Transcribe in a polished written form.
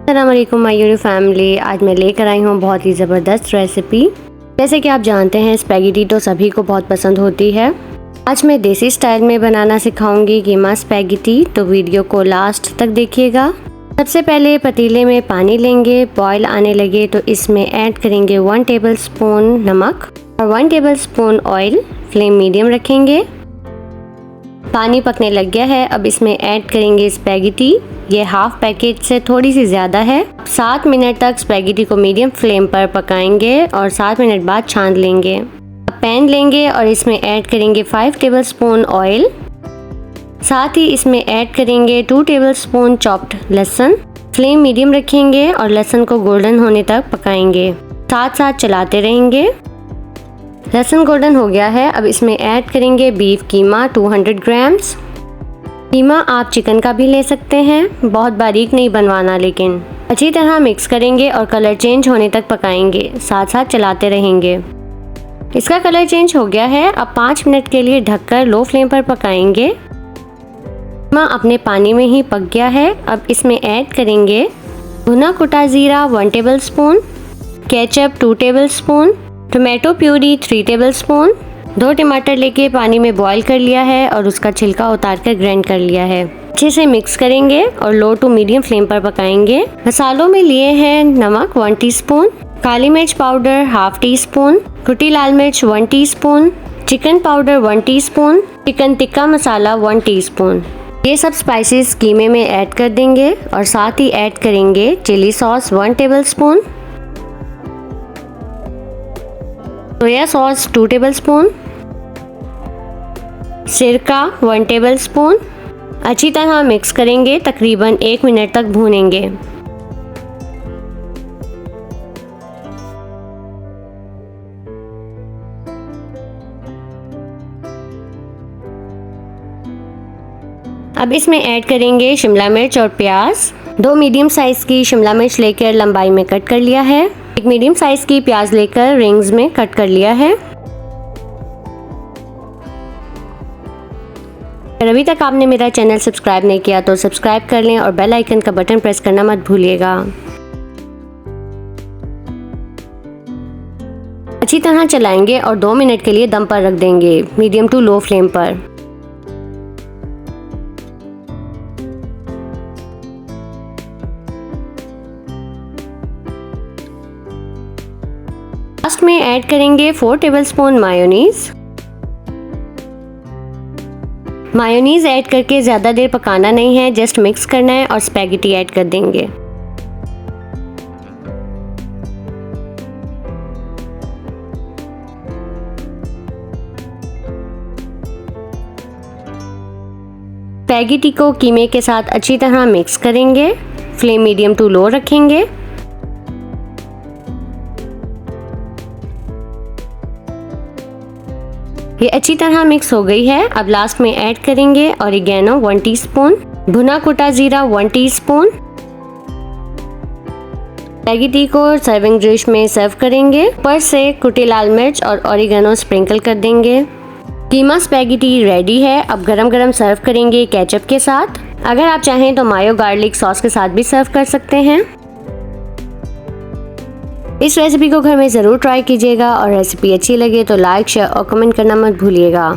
अस्सलाम वालेकुम my YouTube family. आज मैं लेकर आई हूँ बहुत ही ज़बरदस्त रेसिपी। जैसे कि आप जानते हैं स्पैगेटी तो सभी को बहुत पसंद होती है। आज मैं देसी स्टाइल में बनाना सिखाऊंगी कीमा स्पैगेटी, तो वीडियो को लास्ट तक देखिएगा। सबसे पहले पतीले में पानी लेंगे, बॉयल आने लगे तो इसमें ऐड करेंगे 1 टेबलस्पून नमक और 1 टेबलस्पून ऑयल। फ्लेम मीडियम रखेंगे। पानी पकने लग गया है, अब इसमें ऐड करेंगे स्पैगेटी। ये हाफ पैकेट से थोड़ी सी ज़्यादा है। 7 मिनट तक स्पैगेटी को मीडियम फ्लेम पर पकाएंगे और 7 मिनट बाद छान लेंगे। अब पैन लेंगे और इसमें ऐड करेंगे 5 टेबलस्पून ऑयल। साथ ही इसमें ऐड करेंगे 2 टेबलस्पून चॉप्ड लहसुन। फ्लेम मीडियम रखेंगे और लहसुन को गोल्डन होने तक पकाएंगे, साथ साथ चलाते रहेंगे। लहसुन गोल्डन हो गया है, अब इसमें ऐड करेंगे बीफ कीमा 200 ग्राम्स। कीमा आप चिकन का भी ले सकते हैं, बहुत बारीक नहीं बनवाना लेकिन। अच्छी तरह मिक्स करेंगे और कलर चेंज होने तक पकाएंगे, साथ साथ चलाते रहेंगे। इसका कलर चेंज हो गया है, अब 5 मिनट के लिए ढककर लो फ्लेम पर पकाएंगे। कीमा अपने पानी में ही पक गया है, अब इसमें ऐड करेंगे भुना कुटा ज़ीरा 1 tablespoon, ketchup 2 tablespoon, tomato puree 3 tablespoon. 2 टमाटर लेके पानी में बॉईल कर लिया है और उसका छिलका उतार कर ग्राइंड कर लिया है। अच्छे से मिक्स करेंगे और लो टू मीडियम फ्लेम पर पकाएंगे। मसालों में लिए हैं नमक 1 टीस्पून, काली मिर्च पाउडर 1/2 टीस्पून, कुटी लाल मिर्च 1 teaspoon, chicken powder 1 teaspoon, chicken tikka masala 1 teaspoon. ये सब स्पाइसेस कीमे में ऐड कर देंगे और साथ ही ऐड करेंगे chilli sauce 1 tablespoon, soya sauce 2 tablespoon, सिरका 1 टेबलस्पून। अच्छी तरह मिक्स करेंगे, तकरीबन 1 मिनट तक भूनेंगे। अब इसमें ऐड करेंगे शिमला मिर्च और प्याज। 2 मीडियम साइज की शिमला मिर्च लेकर लंबाई में कट कर लिया है। 1 मीडियम साइज की प्याज लेकर रिंग्स में कट कर लिया है। अगर अभी तक आपने मेरा चैनल सब्सक्राइब नहीं किया तो सब्सक्राइब कर लें और बेल आइकन का बटन प्रेस करना मत भूलिएगा। अच्छी तरह चलाएंगे और 2 मिनट के लिए दम पर रख देंगे, मीडियम टू लो फ्लेम पर। लास्ट में ऐड करेंगे 4 टेबलस्पून मायोनीज। मायोनीज ऐड करके ज़्यादा देर पकाना नहीं है, जस्ट मिक्स करना है और स्पैगेटी ऐड कर देंगे। स्पैगेटी को कीमे के साथ अच्छी तरह मिक्स करेंगे। फ्लेम मीडियम टू लो रखेंगे। ये अच्छी तरह मिक्स हो गई है, अब लास्ट में ऐड करेंगे ऑरिगेनो 1 टीस्पून, भुना कुटा जीरा 1 टीस्पून। स्पैगेटी को सर्विंग डिश में सर्व करेंगे। ऊपर से कुटी लाल मिर्च और ऑरिगेनो स्प्रिंकल कर देंगे। कीमा स्पैगेटी रेडी है, अब गरम गरम सर्व करेंगे केचप के साथ। अगर आप चाहें तो मायो गार्लिक सॉस के साथ भी सर्व कर सकते हैं। इस रेसिपी को घर में ज़रूर ट्राई कीजिएगा और रेसिपी अच्छी लगे तो लाइक, शेयर और कमेंट करना मत भूलिएगा।